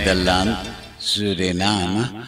Nederland, Suriname,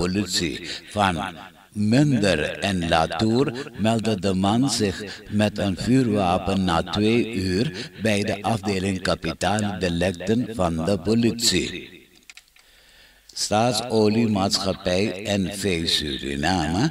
politie van Munder en Latour meldde de man zich met een vuurwapen na 2 uur bij de afdeling kapitaaldelicten van de politie. Staatsolieemaatschappij NV Suriname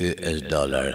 US$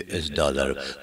US$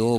2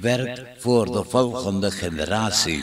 werkt voor de volgende generatie।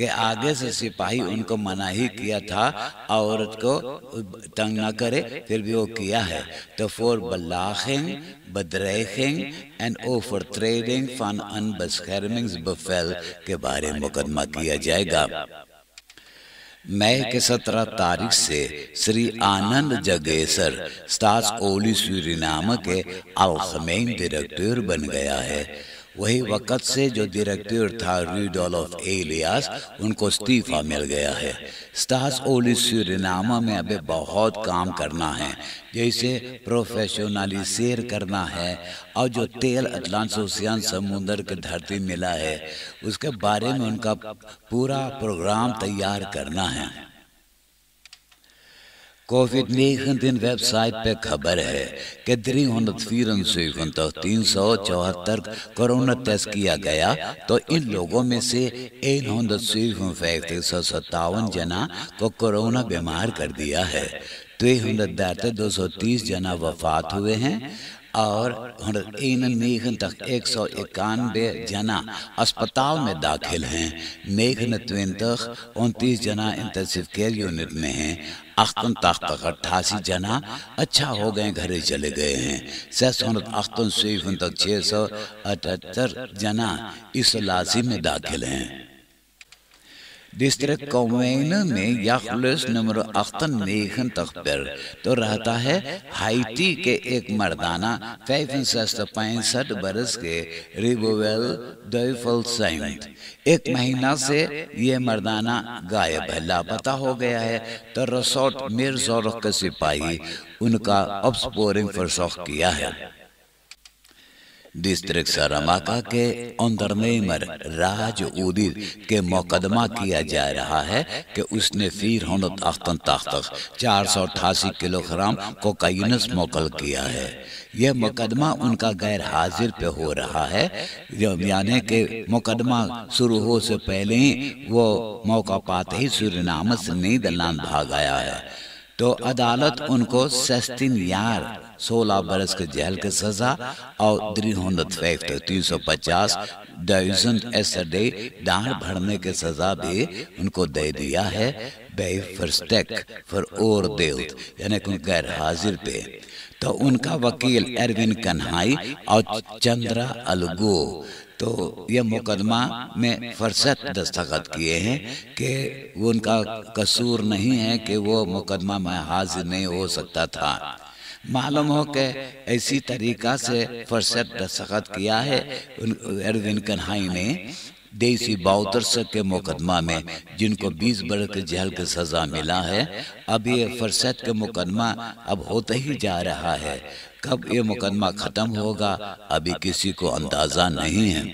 کہ آگے سے سپاہی ان کو منع ہی کیا تھا عورت کو تنگ نہ کرے، پھر بھی وہ کیا ہے۔ تو فور بلاخنگ بدریخنگ اینڈ اوور ٹریڈنگ فن ان بسخرمنگز بفیل کے بارے مقدمہ کیا جائے گا۔ مئی کے 17 تاریخ سے سری آنند جگیسر سٹاس اولی سورینام کے الخمین ڈائریکٹر بن گیا ہے۔ وہی وقت سے جو ڈائریکٹر تھا ریڈولف ایلیاس، ان کو استعفیٰ مل گیا ہے۔ سٹاس اولی سورینام میں ابھی بہت کام کرنا ہے، جیسے پروفیشنلیزر کرنا ہے، اور جو تیل اٹلانٹس اوسین سمندر کے دھرتی ملا ہے اس کے بارے میں ان کا پورا پروگرام تیار کرنا ہے۔ کووڈ-19 ویب سائٹ پہ خبر ہے کہ 374 کورونا ٹیسٹ کیا گیا، تو ان لوگوں میں سے 157 جنا کو کورونا بیمار کر دیا ہے۔ 230 جنا وفات ہوئے ہیں اور 191 جنا اسپتال میں داخل ہیں۔ 29 جنا انٹینسیو کیئر یونٹ میں ہیں۔ 88 جنا اچھا ہو گئے، گھرے چلے گئے ہیں۔ 678 جنا اسلاسی میں داخل ہیں۔ ڈسٹرکٹ کومین میں یخلس نمبر 98 پر تو رہتا ہے ہائیٹی کے ایک مردانہ 65 برس کے ریبویل ڈویفل سینٹ۔ ایک مہینہ سے یہ مردانہ غائب ہے، لاپتہ ہو گیا ہے، تو رسوٹ میرزورخ کے سپاہی ان کا اپسپورنگ فرسوخ کیا ہے۔ ڈسٹرکٹ سراماکا کے اندرنیمر راج اودید کے مقدمہ کیا جا رہا ہے کہ اس نے 488 کلو گرام کوکائنس موکل کیا ہے۔ یہ مقدمہ ان کا غیر حاضر پہ ہو رہا ہے، یعنی کہ مقدمہ شروع ہو سے پہلے ہی وہ موقع پاتے ہی سورینام سے نیدرلینڈ بھاگ آیا ہے۔ تو عدالت ان کو 16 برس کے جیل کی سزا اور 350,000 ایسڈے ڈانڈ بھرنے کی سزا بھی ان کو دے دیا ہے، بے فرسٹیک فر اور دیلت، یعنی کہ غیر حاضر پہ۔ تو ان کا وکیل ایروین کنہائی اور چندرا الگو تو یہ مقدمہ میں فرصت دستخط کیے ہیں کہ وہ ان کا قصور نہیں ہے کہ وہ مقدمہ میں حاضر نہیں ہو سکتا تھا۔ معلوم ہو کہ ایسی طریقہ سے فرصت دستخط کیا ہے ایروین کنہائی نے دیسی باؤترس کے مقدمہ میں، جن کو 20 برس کے جیل کی سزا ملا ہے۔ اب یہ فرصت کے مقدمہ اب ہوتا ہی جا رہا ہے، کب یہ مقدمہ ختم ہوگا ابھی کسی کو اندازہ نہیں ہے۔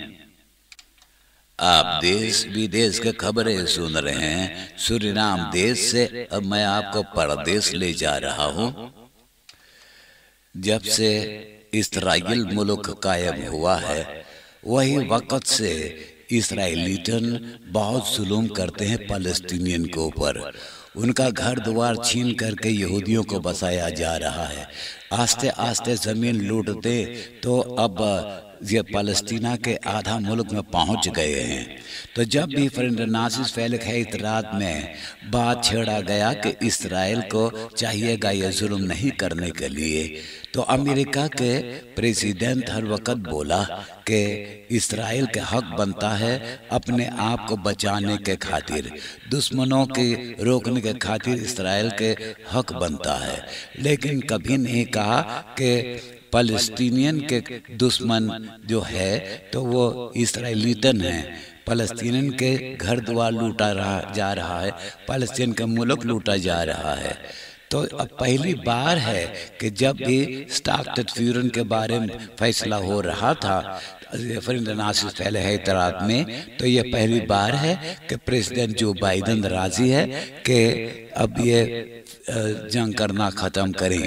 آپ دیش بدیش کے خبریں سن رہے ہیں سورینام دیش سے۔ اب میں آپ کو پردیش لے جا رہا ہوں۔ جب سے اسرائیل ملک قائم ہوا ہے، وہی وقت سے اسرائیلیٹن بہت ظلم کرتے ہیں فلسطینین کے اوپر۔ ان کا گھر دوار چھین کر کے یہودیوں کو بسایا جا رہا ہے۔ آستے آستے زمین لوٹتے تو اب یہ فلسطینہ کے آدھا ملک میں پہنچ گئے ہیں۔ تو جب بھی فرینڈ ناسس فیلک ہے اطلاعات میں بات چھیڑا گیا کہ اسرائیل کو چاہیے گا یہ ظلم نہیں کرنے کے لیے، تو امریکہ کے پریزیڈنٹ ہر وقت بولا کہ اسرائیل کے حق بنتا ہے اپنے آپ کو بچانے کے خاطر، دشمنوں کی روکنے کے خاطر اسرائیل کے حق بنتا ہے، لیکن کبھی نہیں کہا کہ فلسطینین کے دشمن جو ہے تو وہ اسرائیلیتن ہیں۔ فلسطینین کے گھر دوار لوٹا جا رہا ہے، فلسطین کا ملک لوٹا جا رہا ہے۔ تو اب پہلی بار ہے کہ جب بھی سٹاکٹڈ فیورن کے بارے میں فیصلہ ہو رہا تھا فرینڈ ناسس پہلے ہے اطلاعات میں، تو یہ پہلی بار ہے کہ پریزیڈنٹ جو بائیڈن راضی ہے کہ اب یہ جنگ کرنا ختم کریں۔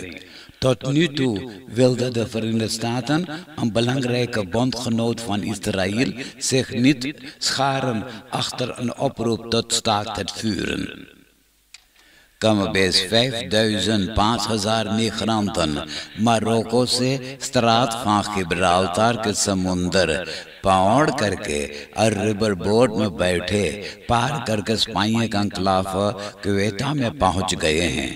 Tot nu toe wilde de Verenigde Staten, een belangrijke bondgenoot van Israël, zich niet scharen achter een oproep tot staakt het vuren. کم بیش 5,000 میخرامتن ماروکو سے سترات فاں گبرالتار کے سمندر پاوڑ کر کے اور ریور بوٹ میں بیٹھے پار کر کے اسپائن کا انکلاف کویٹا میں پہنچ گئے ہیں۔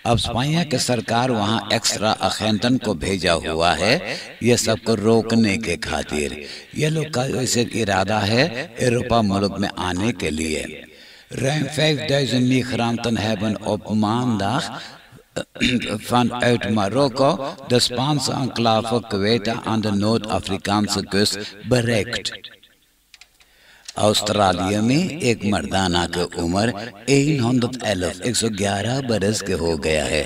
اب اسپائن کے سرکار وہاں ایکسٹرا اخینٹن کو بھیجا ہوا ہے یہ سب کو روکنے کے خاطر۔ یہ لوگ کا اسے ارادہ ہے ایروپا ملک میں آنے کے لیے۔ Ruim 5.000 migranten hebben op maandag vanuit Marokko de Spaanse enclave Ceuta aan de Noord-Afrikaanse kust bereikt۔ Australia میں ایک مردانہ کی عمر 111 برس کے ہو گیا ہے۔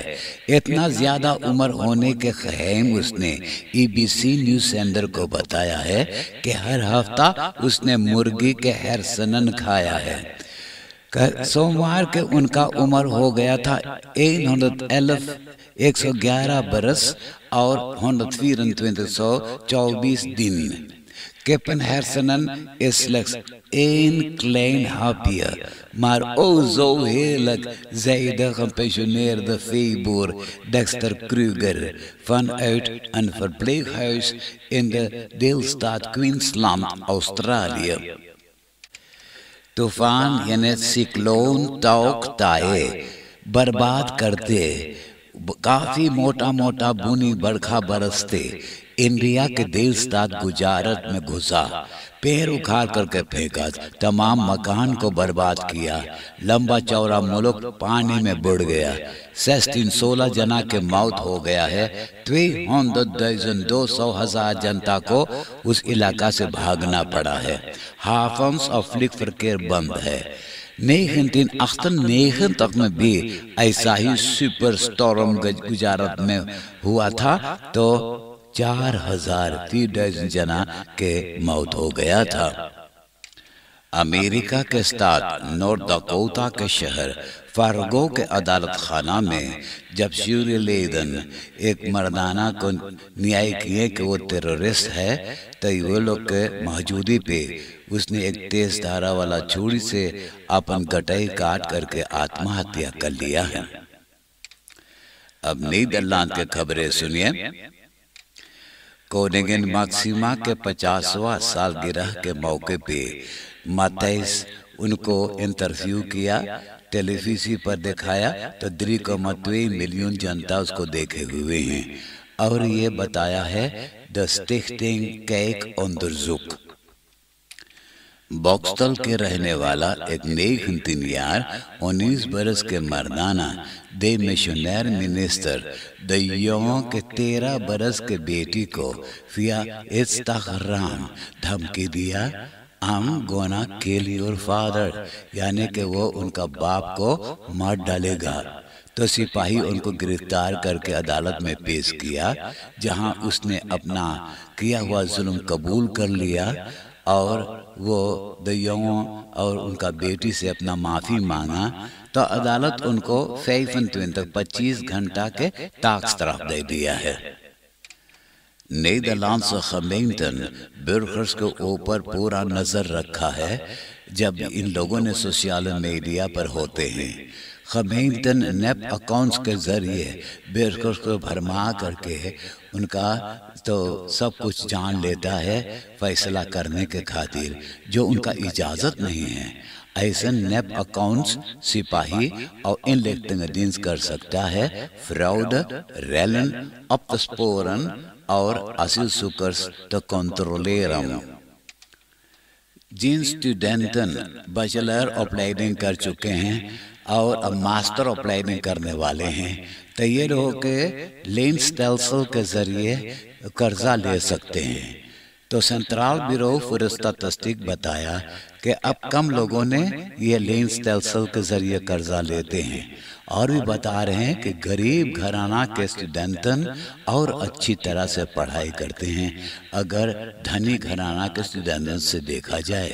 اتنا زیادہ عمر ہونے کے خیم اس نے ABC نیوز سینڈر کو بتایا ہے کہ ہر ہفتہ اس نے مرغی کے ہرسنن کھایا ہے۔ سوموار کے ان کا عمر ہو گیا تھا 111 برس اور 124 دن۔ Kippen hersenen is slechts 1 klein hapje, maar oh zo heerlijk, zei de gepensioneerde veeboer Dexter Kruger vanuit een verpleeghuis in de deelstaat Queensland, Australië۔ طوفان یعنی سکلون توقتائے برباد کرتے، کافی موٹا موٹا بونی برکھا برستے انڈیا کے دیلستات گجرات میں گھسا، پیر اکھاڑ کر کے پھینکا، تمام مکان کو برباد کیا، لمبا چوڑا ملک پانی میں بڑھ گیا، 16 جنا کے موت ہو گیا ہے، 200,000 جنتا کو اس علاقہ سے بھاگنا پڑا ہے، ہافنس اور فلک فرکیر بند ہے۔ 1998 تک میں بھی ایسا ہی سپر سٹورم گجرات میں ہوا تھا تو 4,000 جنا کے موت ہو گیا تھا۔ امریکہ کے اسٹیٹ نارتھ ڈاکوٹا کے شہر فارگو کے عدالت خانہ میں جب شیوری لیدن ایک مردانہ کو نیائے کیے کہ وہ ٹیرورسٹ ہے تو وہ لوگ کے موجودی پہ اس نے ایک تیز دھارا والا چھری سے اپن گٹائی کاٹ کر کے آتما ہتیا کر لیا ہے۔ اب نیدرلینڈ کے خبریں سنیے۔ کونگن ماکسیما کے 50واں سالگرہ کے موقع پہ ماتیس ان کو انٹرویو کیا، ٹیلی ویژن پر دکھایا تو 3.2 ملین جنتا اس کو دیکھے ہوئے ہیں، اور یہ بتایا ہے The Stichting Kijk Onderzoek۔ بوکسٹل کے رہنے والا ایک 19 برس کے مردانہ دے مشنیر منسٹر دیوں کے 13 برس کے بیٹی کو فیا انسٹاگرام دھمکی دیا I'm gonna kill your father، یعنی کہ وہ ان کا باپ کو مار ڈالے گا۔ تو سپاہی ان کو گرفتار کر کے عدالت میں پیش کیا، جہاں اس نے اپنا کیا ہوا ظلم قبول کر لیا اور وہ دیوں اور ان کا بیٹی سے اپنا معافی مانگا، تو عدالت ان کو 25 گھنٹہ کے ٹاکس طرف دے دیا ہے۔ نیدرلینڈس gemeenten برگرز کے اوپر پورا نظر رکھا ہے جب ان لوگوں نے سوشل میڈیا پر ہوتے ہیں۔ gemeenten نیپ اکاؤنٹس کے ذریعے برگرز کو بھرما کر کے ان کا تو سب کچھ جان لیتا ہے فیصلہ کرنے کے خاطر، جو ان کا اجازت نہیں ہے۔ ایسے نیپ اکاؤنٹس سپاہی اور انلیکٹنگ کر سکتا ہے، فراڈ، ریلن، اپتسپورن اور اصل سکرز تو کنٹرولیرم۔ جن اسٹوڈنٹن بیچلر اپلائیڈنگ کر چکے ہیں اور اب ماسٹر اپلائیڈنگ کرنے والے ہیں تو یہ لوگ کے لینس ٹیلسل کے ذریعے قرضہ لے سکتے ہیں۔ تو سینٹرل بیورو فار اسٹیٹسٹکس بتایا کہ اب کم لوگوں نے یہ لینس ٹیلسل کے ذریعے قرضہ لیتے ہیں، اور بھی بتا رہے ہیں کہ غریب گھرانہ کے اسٹوڈنٹن اور اچھی طرح سے پڑھائی کرتے ہیں اگر دھنی گھرانہ کے اسٹوڈنٹن سے دیکھا جائے۔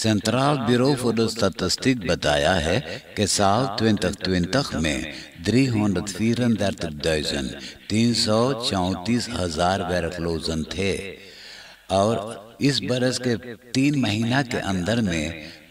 سینٹرل بیورو فار اسٹیٹسٹکس بتایا ہے کہ سال 2020 میں 334,334 werklozen تھے، اور اس برس کے 3 مہینہ کے اندر میں